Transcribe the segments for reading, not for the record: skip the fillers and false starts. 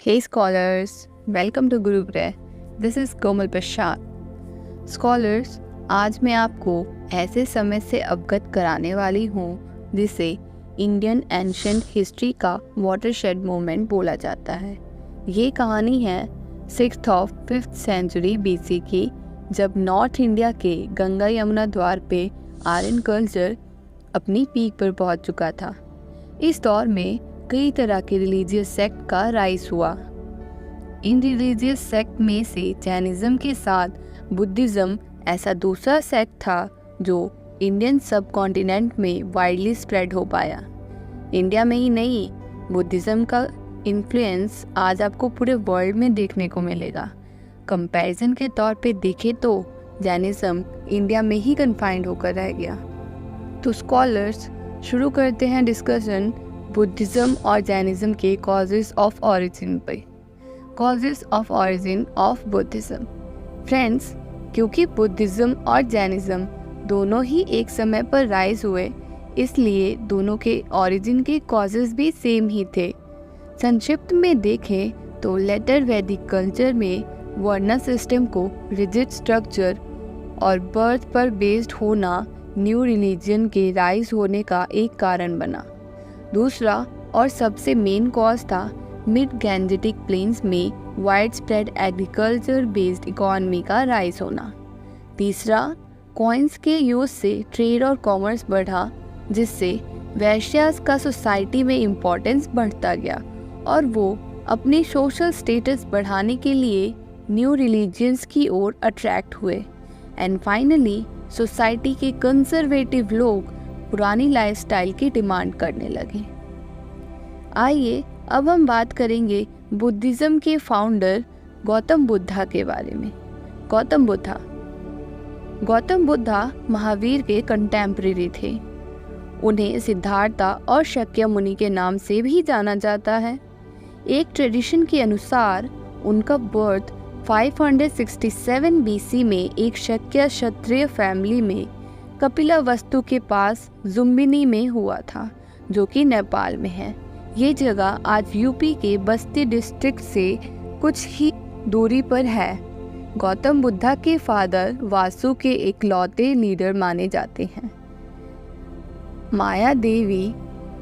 Hey scholars, welcome to Gurugrah. This is Komal Prashad. Scholars, आज मैं आपको ऐसे समय से अवगत कराने वाली हूँ जिसे इंडियन एंशिएंट हिस्ट्री का वाटरशेड मोमेंट बोला जाता है। ये कहानी है 6th of 5th century BC की, जब नॉर्थ इंडिया के गंगा यमुना द्वार पे आर्यन कल्चर अपनी पीक पर पहुँच चुका था। इस दौर में कई तरह के रिलीजियस सेक्ट का राइज हुआ। इन रिलीजियस सेक्ट में से जैनिज्म के साथ बुद्धिज़्म ऐसा दूसरा सेक्ट था जो इंडियन सब कॉन्टिनेंट में वाइडली स्प्रेड हो पाया। इंडिया में ही नहीं, बुद्धिज़्म का इन्फ्लुएंस आज आपको पूरे वर्ल्ड में देखने को मिलेगा। कंपैरिजन के तौर पे देखें तो जैनिज्म इंडिया में ही कन्फाइंड होकर रह गया। तो स्कॉलर्स, शुरू करते हैं डिस्कशन बुद्धिज़्म और जैनिज्म के कॉजेस ऑफ ऑरिजिन पे। Causes of origin of Buddhism. Friends, क्योंकि बुद्धिज़्म और जैनिज्म दोनों ही एक समय पर राइज हुए, इसलिए दोनों के ऑरिजिन के कॉजेस भी सेम ही थे। संक्षिप्त में देखें तो लेटर वैदिक कल्चर में वर्ण सिस्टम को रिजिड स्ट्रक्चर और बर्थ पर बेस्ड होना न्यू रिलीजन के राइज होने का एक कारण बना। दूसरा और सबसे मेन कॉज था मिड गैंजेटिक प्लेन्स में wide spread agriculture based economy का राइज होना। तीसरा, कॉइन्स के यूज से ट्रेड और कॉमर्स बढ़ा, जिससे वैश्यास का सोसाइटी में इम्पोर्टेंस बढ़ता गया और वो अपनी सोशल स्टेटस बढ़ाने के लिए न्यू रिलीजियंस की ओर अट्रैक्ट हुए। एंड फाइनली सोसाइटी के कंजर्वेटिव लोग पुरानी लाइफस्टाइल की डिमांड करने लगे। आइए अब हम बात करेंगे बुद्धिज़्म के फाउंडर गौतम बुद्धा के बारे में। गौतम बुद्धा महावीर के कंटेम्प्रेरी थे। उन्हें सिद्धार्था और शक्यमुनि के नाम से भी जाना जाता है। एक ट्रेडिशन के अनुसार उनका बर्थ 567 BC में एक शक्य क्षत्रिय फैमिली में कपिलावस्तु के पास जुम्बिनी में हुआ था, जो कि नेपाल में है। ये जगह आज यूपी के बस्ती डिस्ट्रिक्ट से कुछ ही दूरी पर है। गौतम बुद्धा के फादर वासु के इकलौते लीडर माने जाते हैं। माया देवी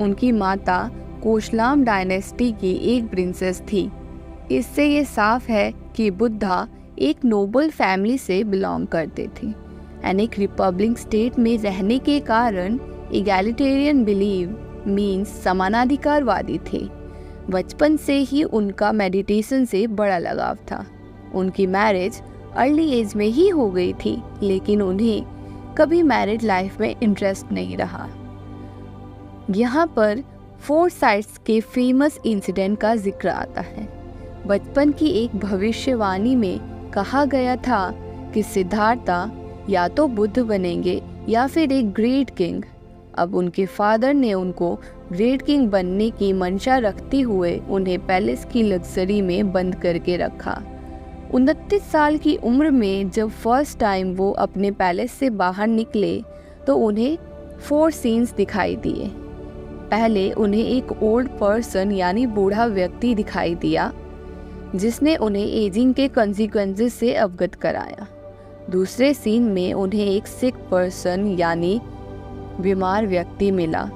उनकी माता कोशलाम डायनेस्टी की एक प्रिंसेस थी। इससे ये साफ है कि बुद्धा एक नोबल फैमिली से बिलोंग करते थे। एक रिपब्लिक स्टेट में रहने के कारण इगैलिटेरियन बिलीव मीन्स समानाधिकारवादी थे। बचपन से ही उनका मेडिटेशन से बड़ा लगाव था। उनकी मैरिज अर्ली एज में ही हो गई थी, लेकिन उन्हें कभी मैरिड लाइफ में इंटरेस्ट नहीं रहा। यहाँ पर फोरसाइट्स के फेमस इंसिडेंट का जिक्र आता है। बचपन की एक भविष्यवाणी में कहा गया था कि सिद्धार्था या तो बुद्ध बनेंगे या फिर एक ग्रेट किंग। अब उनके फादर ने उनको ग्रेट किंग बनने की मंशा रखते हुए उन्हें पैलेस की लग्जरी में बंद करके रखा। 29 साल की उम्र में जब फर्स्ट टाइम वो अपने पैलेस से बाहर निकले तो उन्हें 4 सीन्स दिखाई दिए। पहले उन्हें एक ओल्ड पर्सन यानी बूढ़ा व्यक्ति दिखाई दिया, जिसने उन्हें एजिंग के कॉन्सिक्वेंसेस से अवगत कराया। दूसरे सीन में उन्हें एक सिक पर्सन यानी बीमार व्यक्ति मिला,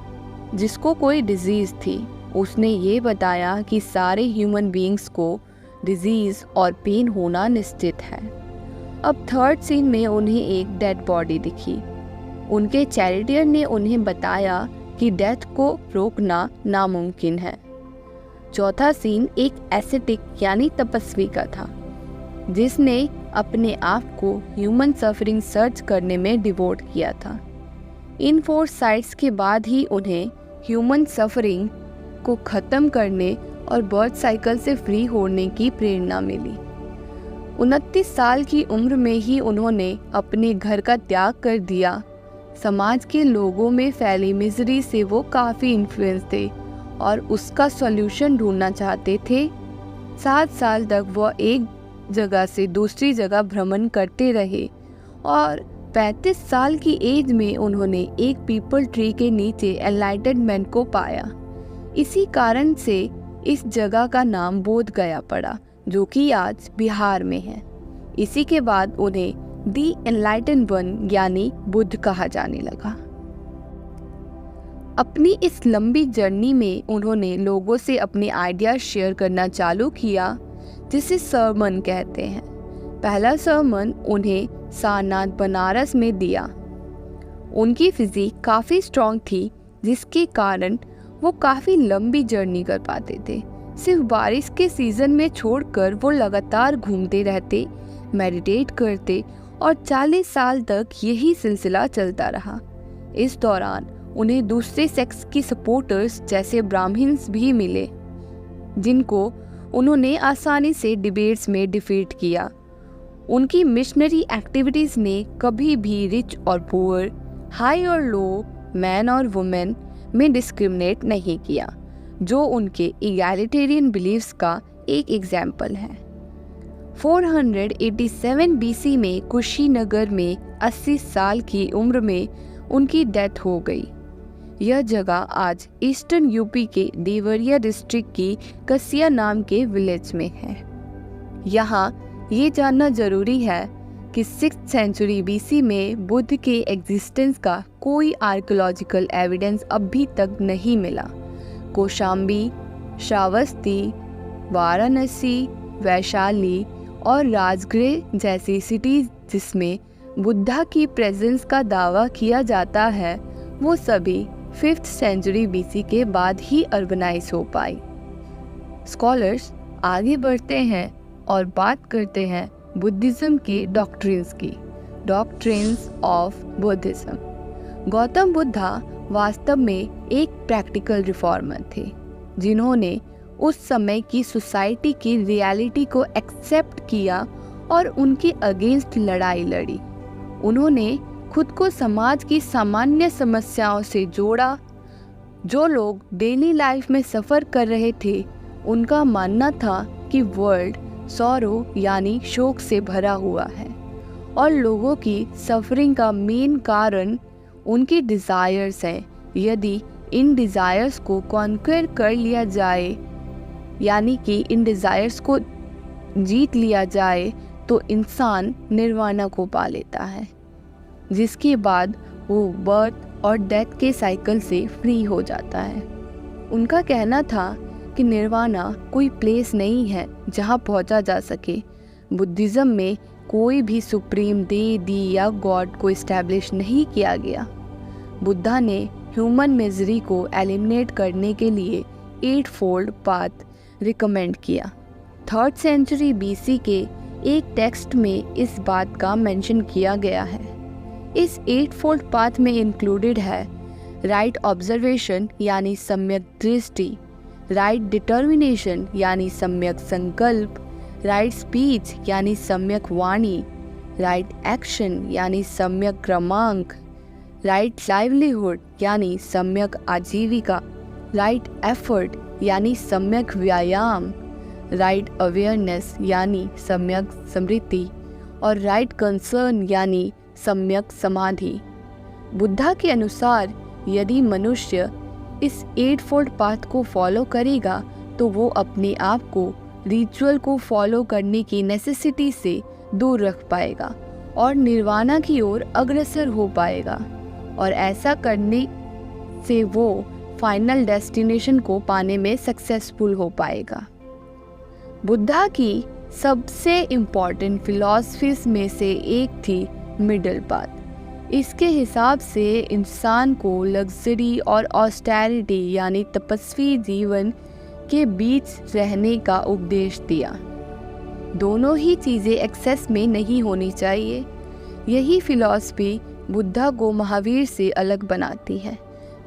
जिसको कोई डिजीज़ थी। उसने ये बताया कि सारे ह्यूमन बीइंग्स को डिजीज़ और पेन होना निश्चित है। अब थर्ड सीन में उन्हें एक डेड बॉडी दिखी। उनके चैरिटियर ने उन्हें बताया कि डेथ को रोकना नामुमकिन है। चौथा सीन एक एसेटिक यानी तपस्वी का था, जिसने अपने आप को ह्यूमन सफरिंग सर्च करने में डिवोट किया था। इन 4 साइट्स के बाद ही उन्हें ह्यूमन सफरिंग को ख़त्म करने और बर्थ साइकिल से फ्री होने की प्रेरणा मिली। 29 साल की उम्र में ही उन्होंने अपने घर का त्याग कर दिया। समाज के लोगों में फैली मिजरी से वो काफ़ी इन्फ्लुएंस थे और उसका सॉल्यूशन ढूंढना चाहते थे। 7 साल तक वो एक जगह से दूसरी जगह भ्रमण करते रहे और 35 साल की एज में उन्होंने एक पीपल ट्री के नीचे एनलाइटनमेंट को पाया। इसी कारण से इस जगह का नाम बोध गया पड़ा, जो कि आज बिहार में है। इसी के बाद उन्हें दी एनलाइटन वन यानी बुद्ध कहा जाने लगा। अपनी इस लंबी जर्नी में उन्होंने लोगों से अपने आइडियाज शेयर करना चालू किया, जिसे सरमन कहते हैं। पहला सरमन उन्हें सारनाथ बनारस में दिया। उनकी फिजिक काफ़ी स्ट्रॉन्ग थी, जिसके कारण वो काफ़ी लंबी जर्नी कर पाते थे। सिर्फ बारिश के सीज़न में छोड़कर वो लगातार घूमते रहते, मेडिटेट करते और 40 साल तक यही सिलसिला चलता रहा। इस दौरान उन्हें दूसरे सेक्स की सपोर्टर्स जैसे ब्राह्मण्स भी मिले, जिनको उन्होंने आसानी से डिबेट्स में डिफीट किया। उनकी मिशनरी एक्टिविटीज़ ने कभी भी रिच और पुअर, हाई और लो, मैन और वुमेन में डिस्क्रिमिनेट नहीं किया, जो उनके इगैलिटेरियन बिलीव्स का एक एग्जाम्पल है। 487 BC में कुशीनगर में 80 साल की उम्र में उनकी डेथ हो गई। यह जगह आज ईस्टर्न यूपी के देवरिया डिस्ट्रिक्ट की कसिया नाम के विलेज में है। यहाँ ये जानना जरूरी है कि 6th सेंचुरी BC में बुद्ध के एग्जिस्टेंस का कोई आर्कियोलॉजिकल एविडेंस अभी तक नहीं मिला। कौशाम्बी, श्रावस्ती, वाराणसी, वैशाली और राजगृह जैसी सिटीज जिसमें बुद्धा की प्रेजेंस का दावा किया जाता है, वो सभी 5th सेंचुरी BC के बाद ही अर्बनाइज हो पाई। स्कॉलर्स आगे बढ़ते हैं और बात करते हैं बुद्धिज्म के डॉक्ट्रिन्स की। Doctrines of Buddhism. Gautam Buddha वास्तव में एक प्रैक्टिकल रिफॉर्मर थे, जिन्होंने उस समय की सोसाइटी की रियलिटी को एक्सेप्ट किया और उनके अगेंस्ट लड़ाई लड़ी। उन्होंने खुद को समाज की सामान्य समस्याओं से जोड़ा। जो लोग डेली लाइफ में सफ़र कर रहे थे, उनका मानना था कि वर्ल्ड सॉरो यानी शोक से भरा हुआ है और लोगों की सफरिंग का मेन कारण उनके डिज़ायर्स हैं। यदि इन डिज़ायर्स को कॉन्कर कर लिया जाए, यानी कि इन डिज़ायर्स को जीत लिया जाए, तो इंसान निर्वाणा को पा लेता है, जिसके बाद वो बर्थ और डेथ के साइकिल से फ्री हो जाता है। उनका कहना था कि निर्वाणा कोई प्लेस नहीं है जहाँ पहुँचा जा सके। बुद्धिज़्म में कोई भी सुप्रीम देवी या गॉड को इस्टेब्लिश नहीं किया गया। बुद्धा ने ह्यूमन मिजरी को एलिमिनेट करने के लिए 8-fold पाथ रिकमेंड किया। 3rd सेंचुरी BC के एक टेक्स्ट में इस बात का मेंशन किया गया है। इस 8-fold पाथ में इंक्लूडेड है राइट ऑब्जर्वेशन यानी सम्यक दृष्टि, राइट डिटर्मिनेशन यानी सम्यक संकल्प, राइट स्पीच यानी सम्यक वाणी, राइट एक्शन यानी सम्यक क्रमांक, राइट लाइवलीहुड यानी सम्यक आजीविका, राइट एफर्ट यानी सम्यक व्यायाम, राइट अवेयरनेस यानी सम्यक स्मृति और राइट कंसर्न यानी सम्यक समाधि। बुद्धा के अनुसार यदि मनुष्य इस 8-fold पाथ को फॉलो करेगा, तो वो अपने आप को रिचुअल को फॉलो करने की नेसेसिटी से दूर रख पाएगा और निर्वाणा की ओर अग्रसर हो पाएगा, और ऐसा करने से वो फाइनल डेस्टिनेशन को पाने में सक्सेसफुल हो पाएगा। बुद्धा की सबसे इम्पॉर्टेंट फिलॉसफीज में से एक थी मिडल पाथ। इसके हिसाब से इंसान को लग्जरी और ऑस्टेरिटी यानी तपस्वी जीवन के बीच रहने का उपदेश दिया। दोनों ही चीज़ें एक्सेस में नहीं होनी चाहिए। यही फिलॉसफी बुद्धा को महावीर से अलग बनाती है।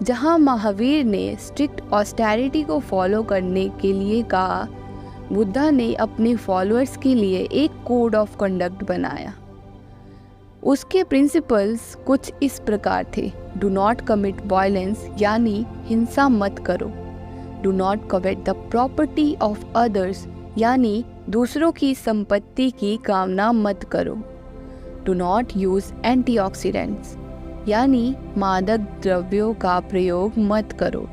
जहाँ महावीर ने स्ट्रिक्ट ऑस्टेरिटी को फॉलो करने के लिए कहा, बुद्धा ने अपने फॉलोअर्स के लिए एक कोड ऑफ कंडक्ट बनाया। उसके प्रिंसिपल्स कुछ इस प्रकार थे। डू नॉट कमिट वायलेंस यानी हिंसा मत करो। Do not covet the property of others यानी दूसरों की संपत्ति की कामना मत करो। डू नॉट यूज़ एंटीऑक्सीडेंट्स यानी मादक द्रव्यों का प्रयोग मत करो।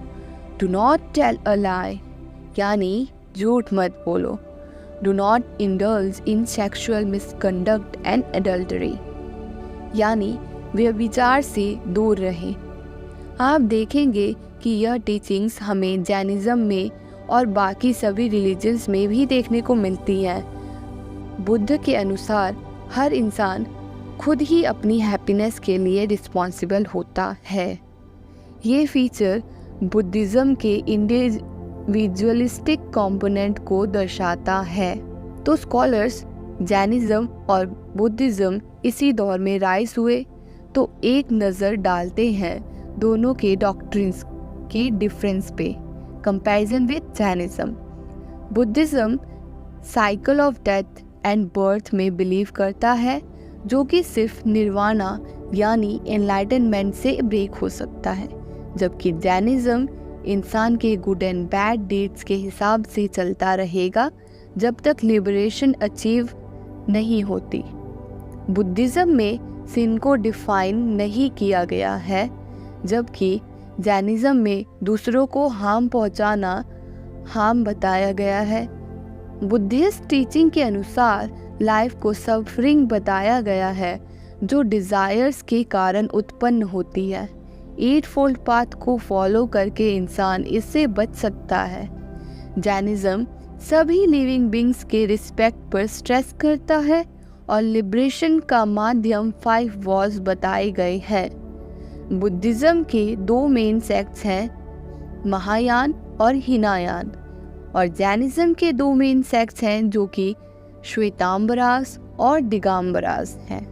डू नॉट टेल अ लाई यानी झूठ मत बोलो। Do not indulge in sexual misconduct and adultery, यानी व्यभिचार से दूर रहें। आप देखेंगे कि यह टीचिंग्स हमें जैनिज़्म में और बाकी सभी रिलीजन्स में भी देखने को मिलती हैं। बुद्ध के अनुसार हर इंसान खुद ही अपनी हैप्पीनेस के लिए रिस्पॉन्सिबल होता है। ये फीचर बुद्धिज़्म के इंडिविजुअलिस्टिक कंपोनेंट को दर्शाता है। तो स्कॉलर्स जैनिज़्म और बुद्धिज़्म इसी दौर में राइज हुए तो एक नज़र डालते हैं दोनों के डॉक्ट्रिन्स के डिफरेंस पे। Comparison with Jainism, Buddhism cycle of death and birth में बिलीव करता है, जो कि सिर्फ निर्वाणा यानी एनलाइटनमेंट से ब्रेक हो सकता है, जबकि जैनिज़्म इंसान के गुड एंड बैड डीड्स के हिसाब से चलता रहेगा जब तक लिबरेशन अचीव नहीं होती। बुद्धिज़्म में सिन को डिफाइन नहीं किया गया है, जबकि जैनिज़्म में दूसरों को हार्म पहुंचाना हार्म बताया गया है। बुद्धिस्ट टीचिंग के अनुसार लाइफ को सफरिंग बताया गया है, जो डिज़ायर्स के कारण उत्पन्न होती है। 8-fold पाथ को फॉलो करके इंसान इससे बच सकता है। जैनिज़्म सभी लिविंग बींग्स के रिस्पेक्ट पर स्ट्रेस करता है और लिबरेशन का माध्यम 5 वॉल्स बताए गए हैं। बुद्धिज़्म के 2 मेन सेक्ट्स हैं, महायान और हीनायान, और जैनिज़्म के 2 मेन सेक्ट्स हैं जो कि श्वेतांबरास और दिगंबरास हैं।